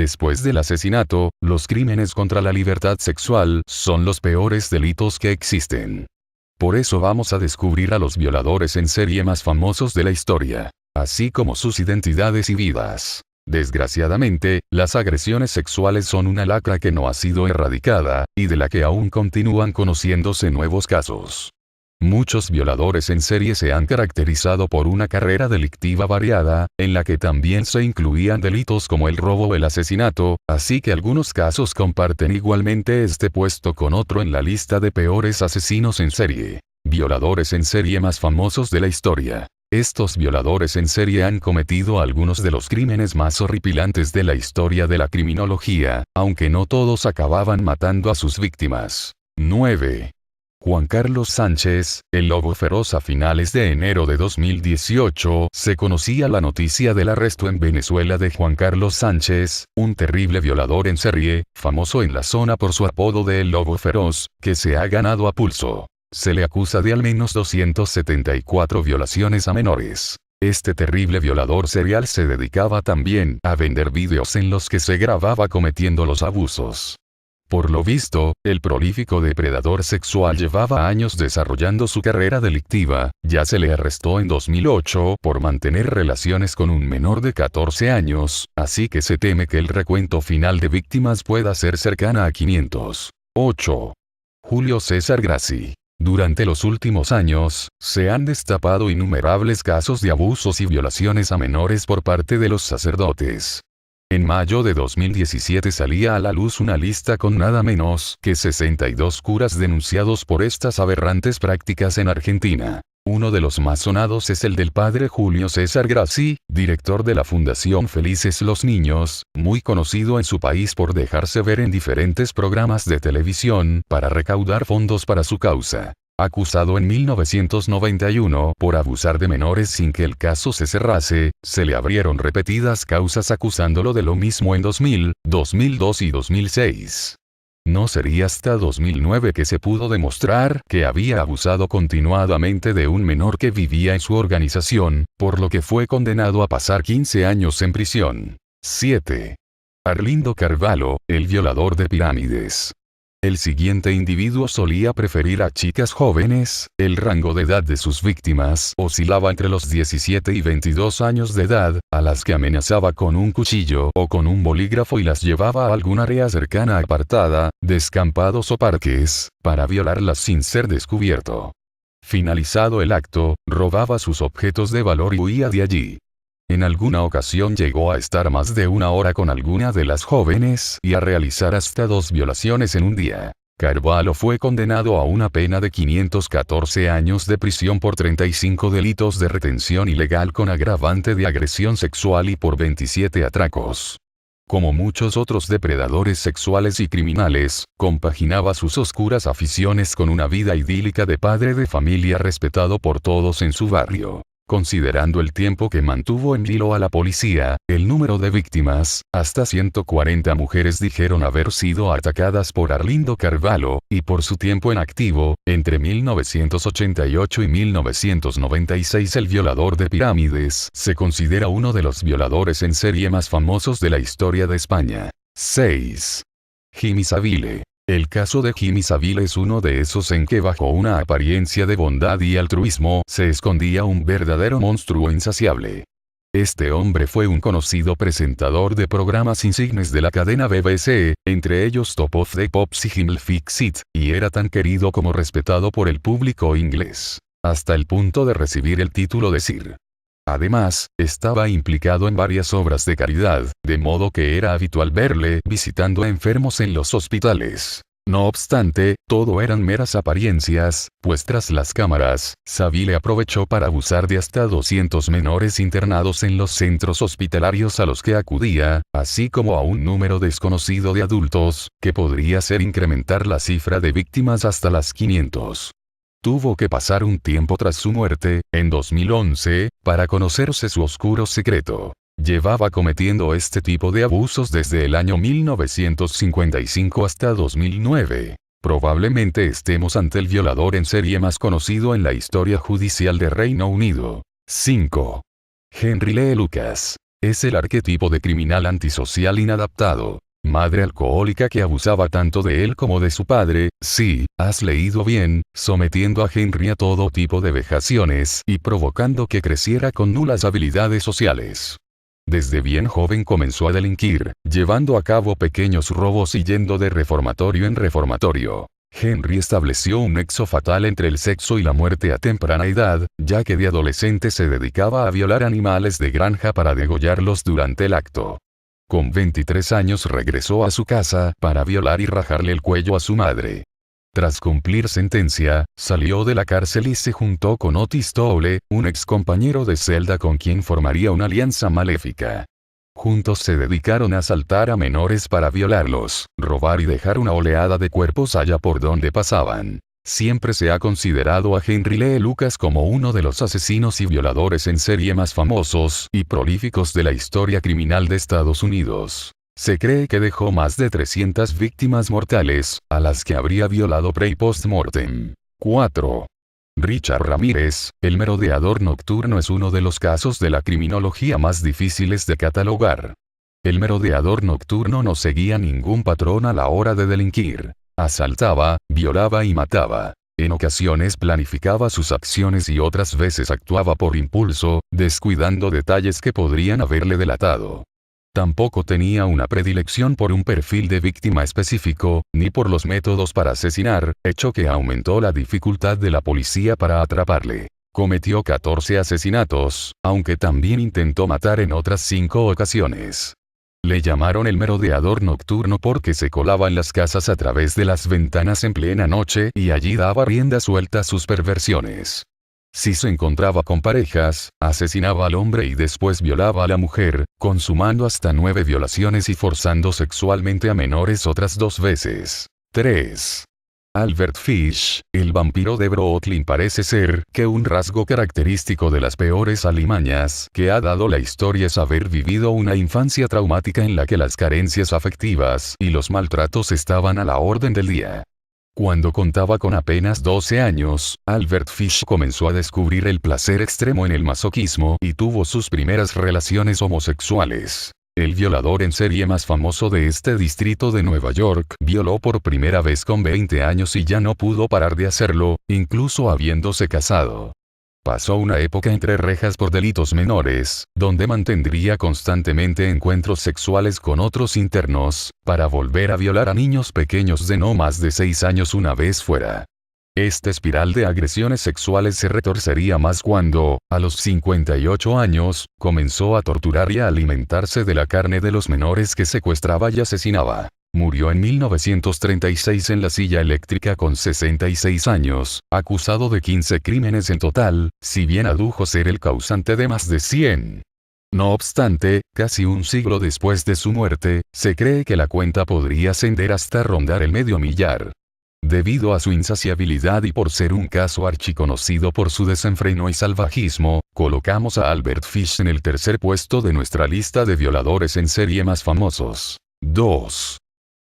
Después del asesinato, los crímenes contra la libertad sexual son los peores delitos que existen. Por eso vamos a descubrir a los violadores en serie más famosos de la historia, así como sus identidades y vidas. Desgraciadamente, las agresiones sexuales son una lacra que no ha sido erradicada, y de la que aún continúan conociéndose nuevos casos. Muchos violadores en serie se han caracterizado por una carrera delictiva variada, en la que también se incluían delitos como el robo o el asesinato, así que algunos casos comparten igualmente este puesto con otro en la lista de peores asesinos en serie. Violadores en serie más famosos de la historia. Estos violadores en serie han cometido algunos de los crímenes más horripilantes de la historia de la criminología, aunque no todos acababan matando a sus víctimas. 9. Juan Carlos Sánchez, el lobo feroz. A finales de enero de 2018, se conocía la noticia del arresto en Venezuela de Juan Carlos Sánchez, un terrible violador en serie, famoso en la zona por su apodo de El Lobo Feroz, que se ha ganado a pulso. Se le acusa de al menos 274 violaciones a menores. Este terrible violador serial se dedicaba también a vender vídeos en los que se grababa cometiendo los abusos. Por lo visto, el prolífico depredador sexual llevaba años desarrollando su carrera delictiva. Ya se le arrestó en 2008 por mantener relaciones con un menor de 14 años, así que se teme que el recuento final de víctimas pueda ser cercana a 500. 8. Julio César Grassi. Durante los últimos años, se han destapado innumerables casos de abusos y violaciones a menores por parte de los sacerdotes. En mayo de 2017 salía a la luz una lista con nada menos que 62 curas denunciados por estas aberrantes prácticas en Argentina. Uno de los más sonados es el del padre Julio César Grassi, director de la Fundación Felices los Niños, muy conocido en su país por dejarse ver en diferentes programas de televisión para recaudar fondos para su causa. Acusado en 1991 por abusar de menores sin que el caso se cerrase, se le abrieron repetidas causas acusándolo de lo mismo en 2000, 2002 y 2006. No sería hasta 2009 que se pudo demostrar que había abusado continuadamente de un menor que vivía en su organización, por lo que fue condenado a pasar 15 años en prisión. 7. Arlindo Carvalho, el violador de pirámides. El siguiente individuo solía preferir a chicas jóvenes. El rango de edad de sus víctimas oscilaba entre los 17 y 22 años de edad, a las que amenazaba con un cuchillo o con un bolígrafo y las llevaba a algún área cercana apartada, descampados o parques, para violarlas sin ser descubierto. Finalizado el acto, robaba sus objetos de valor y huía de allí. En alguna ocasión llegó a estar más de una hora con alguna de las jóvenes y a realizar hasta 2 violaciones en un día. Carvalho fue condenado a una pena de 514 años de prisión por 35 delitos de retención ilegal con agravante de agresión sexual y por 27 atracos. Como muchos otros depredadores sexuales y criminales, compaginaba sus oscuras aficiones con una vida idílica de padre de familia respetado por todos en su barrio. Considerando el tiempo que mantuvo en vilo a la policía, el número de víctimas, hasta 140 mujeres dijeron haber sido atacadas por Arlindo Carvalho, y por su tiempo en activo, entre 1988 y 1996 el violador de pirámides se considera uno de los violadores en serie más famosos de la historia de España. 6. Jimmy Savile. El caso de Jimmy Savile es uno de esos en que bajo una apariencia de bondad y altruismo se escondía un verdadero monstruo insaciable. Este hombre fue un conocido presentador de programas insignes de la cadena BBC, entre ellos Top of the Pops y Himmel Fix It, y era tan querido como respetado por el público inglés, hasta el punto de recibir el título de Sir. Además, estaba implicado en varias obras de caridad, de modo que era habitual verle visitando a enfermos en los hospitales. No obstante, todo eran meras apariencias, pues tras las cámaras, Savile aprovechó para abusar de hasta 200 menores internados en los centros hospitalarios a los que acudía, así como a un número desconocido de adultos, que podría ser incrementar la cifra de víctimas hasta las 500. Tuvo que pasar un tiempo tras su muerte, en 2011, para conocerse su oscuro secreto. Llevaba cometiendo este tipo de abusos desde el año 1955 hasta 2009. Probablemente estemos ante el violador en serie más conocido en la historia judicial de Reino Unido. 5. Henry Lee Lucas. Es el arquetipo de criminal antisocial inadaptado. Madre alcohólica que abusaba tanto de él como de su padre, sí, has leído bien, sometiendo a Henry a todo tipo de vejaciones y provocando que creciera con nulas habilidades sociales. Desde bien joven comenzó a delinquir, llevando a cabo pequeños robos y yendo de reformatorio en reformatorio. Henry estableció un nexo fatal entre el sexo y la muerte a temprana edad, ya que de adolescente se dedicaba a violar animales de granja para degollarlos durante el acto. Con 23 años regresó a su casa para violar y rajarle el cuello a su madre. Tras cumplir sentencia, salió de la cárcel y se juntó con Otis Toole, un ex compañero de celda con quien formaría una alianza maléfica. Juntos se dedicaron a asaltar a menores para violarlos, robar y dejar una oleada de cuerpos allá por donde pasaban. Siempre se ha considerado a Henry Lee Lucas como uno de los asesinos y violadores en serie más famosos y prolíficos de la historia criminal de Estados Unidos. Se cree que dejó más de 300 víctimas mortales, a las que habría violado pre y post-mortem. 4. Richard Ramírez, el merodeador nocturno es uno de los casos de la criminología más difíciles de catalogar. El merodeador nocturno no seguía ningún patrón a la hora de delinquir. Asaltaba, violaba y mataba. En ocasiones planificaba sus acciones y otras veces actuaba por impulso, descuidando detalles que podrían haberle delatado. Tampoco tenía una predilección por un perfil de víctima específico, ni por los métodos para asesinar, hecho que aumentó la dificultad de la policía para atraparle. Cometió 14 asesinatos, aunque también intentó matar en otras 5 ocasiones. Le llamaron el merodeador nocturno porque se colaba en las casas a través de las ventanas en plena noche y allí daba rienda suelta a sus perversiones. Si se encontraba con parejas, asesinaba al hombre y después violaba a la mujer, consumando hasta 9 violaciones y forzando sexualmente a menores otras 2 veces. 3. Albert Fish, el vampiro de Brooklyn parece ser que un rasgo característico de las peores alimañas que ha dado la historia es haber vivido una infancia traumática en la que las carencias afectivas y los maltratos estaban a la orden del día. Cuando contaba con apenas 12 años, Albert Fish comenzó a descubrir el placer extremo en el masoquismo y tuvo sus primeras relaciones homosexuales. El violador en serie más famoso de este distrito de Nueva York violó por primera vez con 20 años y ya no pudo parar de hacerlo, incluso habiéndose casado. Pasó una época entre rejas por delitos menores, donde mantendría constantemente encuentros sexuales con otros internos, para volver a violar a niños pequeños de no más de 6 años una vez fuera. Esta espiral de agresiones sexuales se retorcería más cuando, a los 58 años, comenzó a torturar y a alimentarse de la carne de los menores que secuestraba y asesinaba. Murió en 1936 en la silla eléctrica con 66 años, acusado de 15 crímenes en total, si bien adujo ser el causante de más de 100. No obstante, casi un siglo después de su muerte, se cree que la cuenta podría ascender hasta rondar el medio millar. Debido a su insaciabilidad y por ser un caso archiconocido por su desenfreno y salvajismo, colocamos a Albert Fish en el tercer puesto de nuestra lista de violadores en serie más famosos. 2.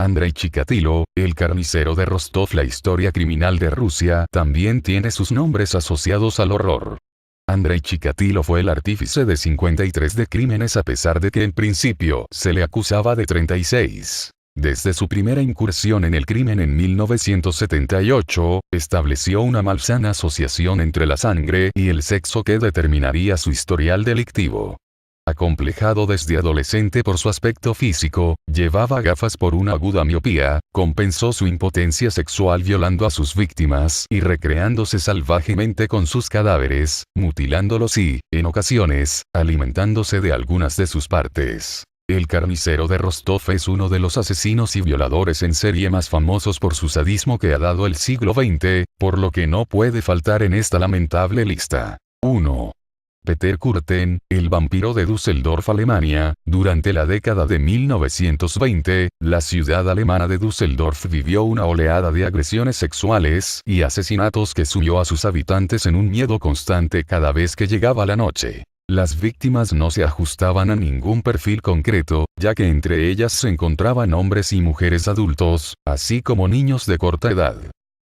Andrei Chikatilo, el carnicero de Rostov. La historia criminal de Rusia también tiene sus nombres asociados al horror. Andrei Chikatilo fue el artífice de 53 de crímenes a pesar de que en principio se le acusaba de 36. Desde su primera incursión en el crimen en 1978, estableció una malsana asociación entre la sangre y el sexo que determinaría su historial delictivo. Acomplejado desde adolescente por su aspecto físico, llevaba gafas por una aguda miopía, compensó su impotencia sexual violando a sus víctimas y recreándose salvajemente con sus cadáveres, mutilándolos y, en ocasiones, alimentándose de algunas de sus partes. El carnicero de Rostov es uno de los asesinos y violadores en serie más famosos por su sadismo que ha dado el siglo XX, por lo que no puede faltar en esta lamentable lista. 1. Peter Kürten, el vampiro de Düsseldorf, Alemania. Durante la década de 1920, la ciudad alemana de Düsseldorf vivió una oleada de agresiones sexuales y asesinatos que sumió a sus habitantes en un miedo constante cada vez que llegaba la noche. Las víctimas no se ajustaban a ningún perfil concreto, ya que entre ellas se encontraban hombres y mujeres adultos, así como niños de corta edad.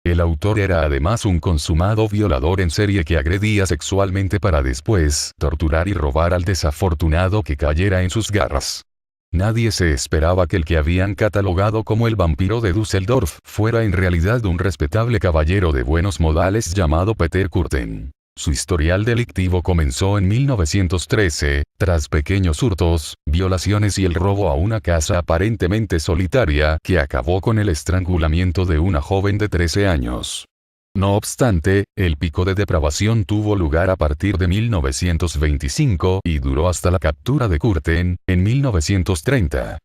El autor era además un consumado violador en serie que agredía sexualmente para después torturar y robar al desafortunado que cayera en sus garras. Nadie se esperaba que el que habían catalogado como el vampiro de Düsseldorf fuera en realidad un respetable caballero de buenos modales llamado Peter Kürten. Su historial delictivo comenzó en 1913, tras pequeños hurtos, violaciones y el robo a una casa aparentemente solitaria que acabó con el estrangulamiento de una joven de 13 años. No obstante, el pico de depravación tuvo lugar a partir de 1925 y duró hasta la captura de Kürten, en 1930.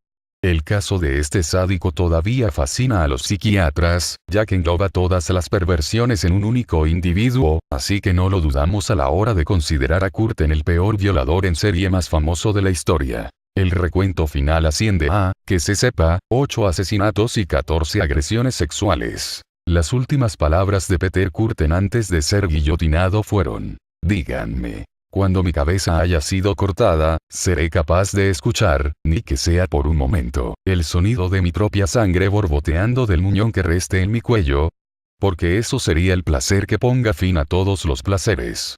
El caso de este sádico todavía fascina a los psiquiatras, ya que engloba todas las perversiones en un único individuo, así que no lo dudamos a la hora de considerar a Kürten el peor violador en serie más famoso de la historia. El recuento final asciende a, que se sepa, 8 asesinatos y 14 agresiones sexuales. Las últimas palabras de Peter Kürten antes de ser guillotinado fueron: díganme. Cuando mi cabeza haya sido cortada, seré capaz de escuchar, ni que sea por un momento, el sonido de mi propia sangre borboteando del muñón que reste en mi cuello, porque eso sería el placer que ponga fin a todos los placeres.